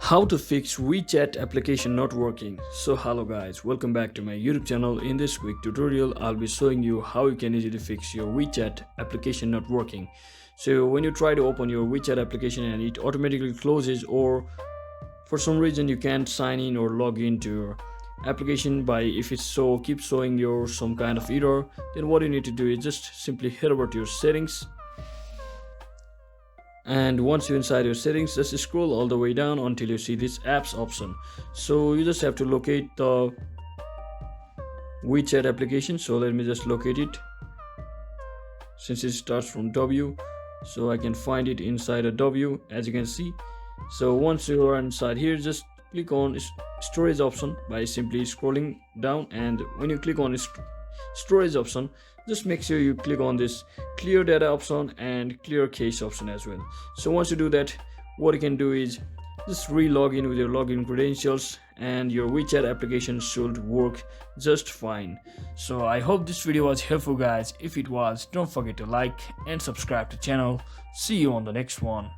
How to fix WeChat application not working. So hello guys, welcome back to my YouTube channel. In this quick tutorial I'll be showing you how you can easily fix your WeChat application not working. So when you try to open your WeChat application and it automatically closes, or for some reason you can't sign in or log into your application by if it's keeps showing your some kind of error, then what you need to do is just simply head over to your settings. And once you're inside your settings, just scroll all the way down until you see this apps option. So you just have to locate the WeChat application. So let me just locate it, since it starts from W, so I can find it inside a W, as you can see. So once you are inside here, just click on storage option by simply scrolling down, and when you click on storage option, just make sure you click on this clear data option and clear cache option as well. So once you do that, what you can do is just re-log in with your login credentials and your WeChat application should work just fine. So I hope this video was helpful guys. If it was, don't forget to like and subscribe to the channel. See you on the next one.